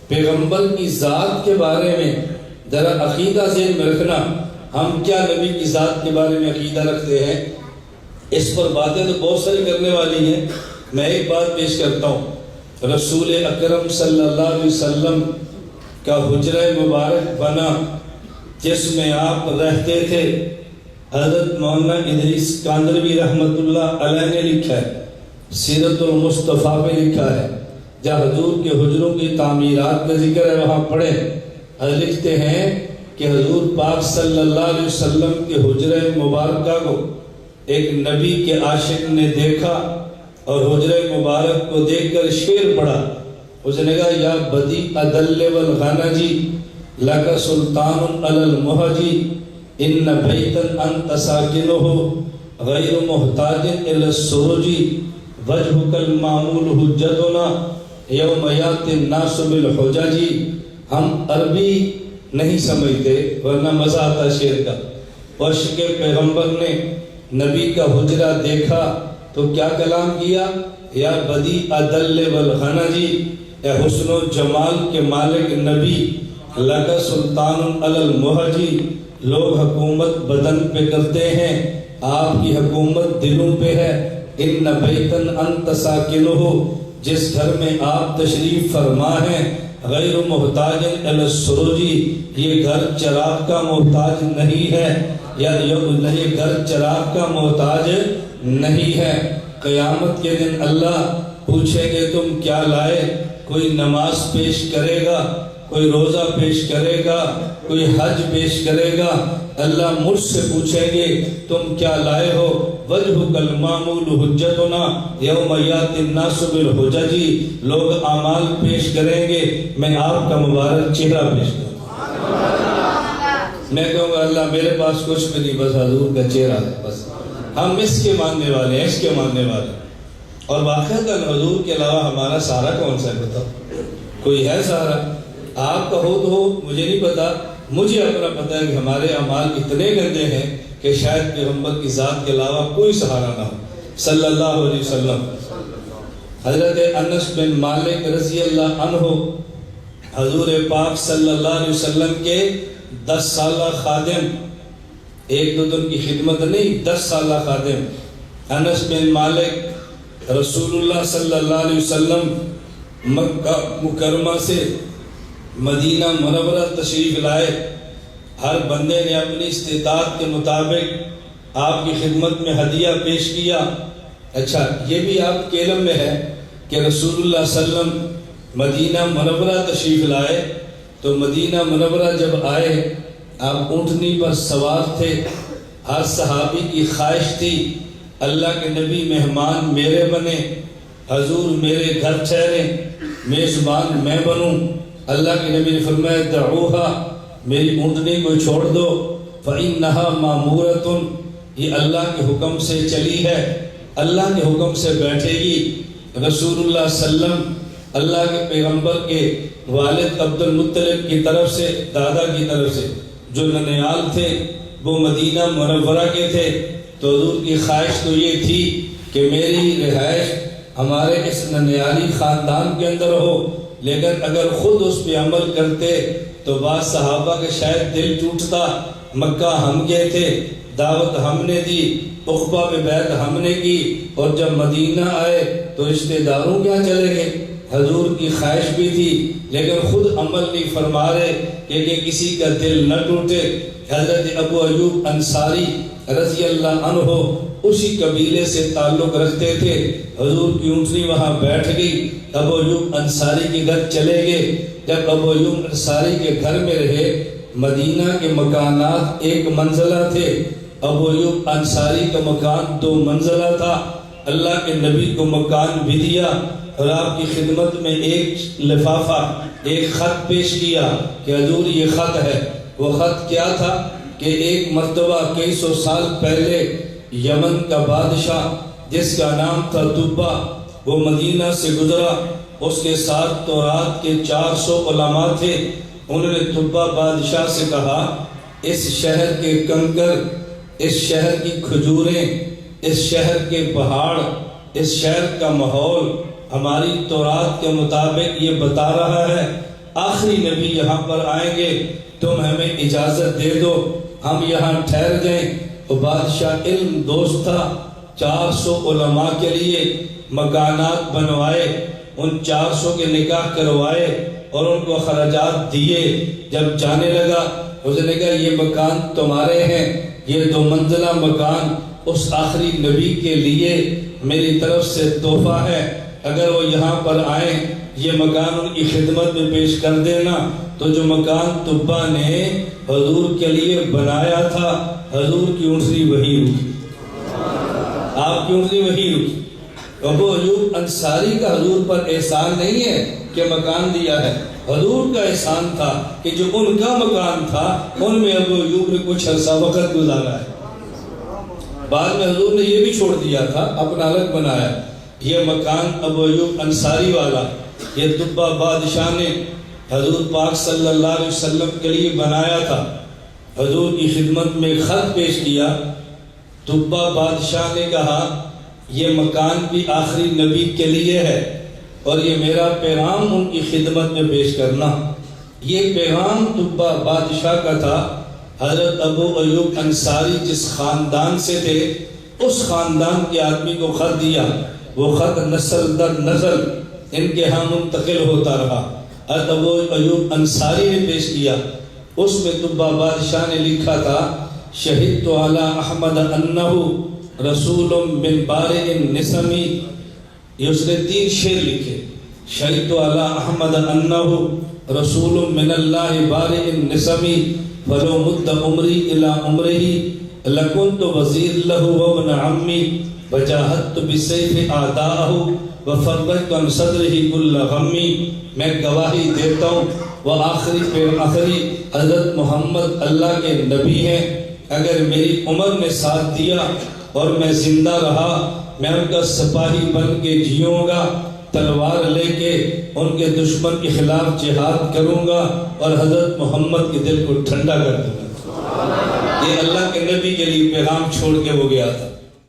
پیغمبر کی ذات کے بارے میں ذرا عقیدہ ذہن میں رکھنا، ہم کیا نبی کی ذات کے بارے میں عقیدہ رکھتے ہیں؟ اس پر باتیں تو بہت ساری کرنے والی ہیں، میں ایک بات پیش کرتا ہوں۔ رسول اکرم صلی اللہ علیہ وسلم کا حجرہ مبارک بنا جس میں آپ رہتے تھے، حضرت مولانا ادریس کاندروی رحمۃ اللہ علیہ نے لکھا ہے، سیرت المصطفیٰ پہ لکھا ہے، جہاں حضور کے حجروں کی تعمیرات کا ذکر ہے وہاں پڑھیں۔ لکھتے ہیں کہ حضور پاک صلی اللہ علیہ وسلم کے حجرہ مبارکہ کو ایک نبی کے عاشق نے دیکھا اور حجرہ مبارک کو دیکھ کر شعر پڑھا۔ اس نے کہا یا بدی ادل والغنجی لک سلطان علی المہجی ان بیتن انت ساکنہ غیر محتاج الی السروجی وجہک المعمول حجتنا یوم یات الناس بالحججی۔ ہم عربی نہیں سمجھتے ورنہ مزہ آتا شعر کا۔ عشق پیغمبر نے نبی کا حجرہ دیکھا تو کیا کلام کیا؟ یا بدی ادل والغنجی، اے حسن و جمال کے مالک نبی، لک سلطان علی المہجی، لوگ حکومت بدن پہ کرتے ہیں، آپ کی حکومت دلوں پہ ہے۔ ان بیتن انت ساکنہ، جس گھر میں آپ تشریف فرما ہیں، غیر محتاج الی السروجی، یہ گھر چراغ کا محتاج نہیں ہے، یا یہ گھر چراغ کا محتاج نہیں ہے۔ قیامت کے دن اللہ پوچھیں گے تم کیا لائے؟ کوئی نماز پیش کرے گا، کوئی روزہ پیش کرے گا، کوئی حج پیش کرے گا۔ اللہ مجھ سے پوچھیں گے تم کیا لائے ہو؟ وجہک المعمول حجتنا یوم یات الناس بالحججی، لوگ اعمال پیش کریں گے، میں آپ کا مبارک چہرہ پیش کروں۔ میں کہوں گا اللہ میرے پاس کچھ بھی نہیں، بس حضور کا چہرہ ہے، بس ہم اس کے ماننے والے ہیں، اس کے ماننے والے ہیں۔ اور واقعہ حضور کے علاوہ ہمارا سہارا کون سا ہے؟ بتاؤ، کوئی ہے سہارا؟ آپ کا ہو تو ہو، مجھے نہیں پتا، مجھے اپنا پتا ہے کہ ہمارے اعمال اتنے گندے ہیں کہ شاید پیغمبر کی ذات کے علاوہ کوئی سہارا نہ ہو صلی اللہ علیہ وسلم۔ حضرت انس بن مالک رضی اللہ عنہ حضور پاک صلی اللہ علیہ وسلم کے 10 سالہ خادم، ایک دو دن کی خدمت نہیں، 10 سالہ خادم انس بن مالک رسول اللہ صلی اللہ علیہ وسلم مکہ مکرمہ سے مدینہ منورہ تشریف لائے۔ ہر بندے نے اپنی استطاعت کے مطابق آپ کی خدمت میں ہدیہ پیش کیا۔ اچھا، یہ بھی آپ کے علم میں ہے کہ رسول اللہ صلی اللہ علیہ وسلم مدینہ منورہ تشریف لائے تو مدینہ منورہ جب آئے آپ اونٹنی پر سوار تھے۔ ہر صحابی کی خواہش تھی اللہ کے نبی مہمان میرے بنے، حضور میرے گھر ٹھہرے، میزبان میں بنوں۔ اللہ کے نبی نے فرمایا دعوہا، میری اونٹنی کو چھوڑ دو، فإنہا مامورۃ، یہ اللہ کے حکم سے چلی ہے، اللہ کے حکم سے بیٹھے گی۔ رسول اللہ صلی اللہ علیہ وسلم اللہ کے پیغمبر کے والد عبد المطلب کی طرف سے، دادا کی طرف سے جو ننیال تھے وہ مدینہ منورہ کے تھے، تو حضور کی خواہش تو یہ تھی کہ میری رہائش ہمارے اس ننیالی خاندان کے اندر ہو، لیکن اگر خود اس پہ عمل کرتے تو بعض صحابہ کے شاید دل ٹوٹتا۔ مکہ ہم گئے تھے، دعوت ہم نے دی، عقبہ پہ بیعت ہم نے کی، اور جب مدینہ آئے تو رشتہ داروں کیا چلے گئے؟ حضور کی خواہش بھی تھی لیکن خود عمل نہیں فرما رہے کہ کسی کا دل نہ ٹوٹے۔ حضرت ابو ایوب انصاری رضی اللہ عنہ اسی قبیلے سے تعلق رکھتے تھے، حضور کی اونٹنی وہاں بیٹھ گئی، ابو ایوب انصاری کے گھر چلے گئے۔ جب ابو ایوب انصاری کے گھر میں رہے، مدینہ کے مکانات ایک منزلہ تھے، ابو ایوب انصاری کا مکان 2 منزلہ تھا۔ اللہ کے نبی کو مکان بھی دیا اور آپ کی خدمت میں ایک لفافہ، ایک خط پیش کیا کہ حضور یہ خط ہے۔ وہ خط کیا تھا کہ ایک مرتبہ کئی سو سال پہلے یمن کا بادشاہ جس کا نام تھا طبہ، وہ مدینہ سے گزرا، اس کے ساتھ تورات کے 400 علماء تھے۔ انہوں نے طبہ بادشاہ سے کہا اس شہر کے کنکر، اس شہر کی کھجوریں، اس شہر کے پہاڑ، اس شہر کا ماحول ہماری تورات کے مطابق یہ بتا رہا ہے، آخری نبی یہاں پر آئیں گے، تم ہمیں اجازت دے دو ہم یہاں ٹھہر جائیں۔ وہ بادشاہ علم دوست تھا، 400 علماء کے لیے مکانات بنوائے، ان 400 کے نکاح کروائے اور ان کو خراجات دیے۔ جب جانے لگا اس نے کہا یہ مکان تمہارے ہیں، یہ 2 منزلہ مکان اس آخری نبی کے لیے میری طرف سے تحفہ ہے، اگر وہ یہاں پر آئیں یہ مکان ان کی خدمت میں پیش کر دینا۔ تو جو مکان طبہ نے حضور کے لیے بنایا تھا، حضور کی اونٹنی وہی رکی، آپ کی اونٹنی وہی رکی۔ ابو ایوب انصاری کا حضور پر احسان نہیں ہے کہ مکان دیا ہے، حضور کا احسان تھا کہ جو ان کا مکان تھا ان میں ابو ایوب نے کچھ عرصہ وقت گزارا ہے۔ بعد میں حضور نے یہ بھی چھوڑ دیا تھا، اپنا الگ بنایا۔ یہ مکان ابو ایوب انصاری والا یہ طبہ بادشاہ نے حضور پاک صلی اللہ علیہ وسلم کے لیے بنایا تھا۔ حضور کی خدمت میں خط پیش کیا، طبہ بادشاہ نے کہا یہ مکان بھی آخری نبی کے لیے ہے اور یہ میرا پیغام ان کی خدمت میں پیش کرنا۔ یہ پیغام طبہ بادشاہ کا تھا۔ حضرت ابو ایوب انصاری جس خاندان سے تھے اس خاندان کے آدمی کو خط دیا، وہ خط نسل در نسل ان کے ہاں منتقل ہوتا رہا۔ حضرت ابو ایوب انصاری نے پیش کیا، اس میں طبہ بادشاہ نے لکھا تھا شہدت علی احمد انہ رسول من بارئ النسمی۔ یہ اس نے 3 شعر لکھے، شہدت علی احمد انہ رسول من اللہ بارئ النسمی فلو مد عمری الی عمرہ لکنت وزیر لہ وابن عمی وجاہدت بسیف اعداءہ وفرجت عن صدرہ کل غمی۔ میں گواہی دیتا ہوں وہ آخری حضرت محمد اللہ کے نبی ہیں، اگر میری عمر نے ساتھ دیا اور میں زندہ رہا میں ان کا سپاہی بن کے جیوں گا، تلوار لے کے ان کے دشمن کے خلاف جہاد کروں گا اور حضرت محمد کے دل کو ٹھنڈا کر دوں گا۔ یہ اللہ کے نبی کے لیے پیغام چھوڑ کے وہ گیا تھا۔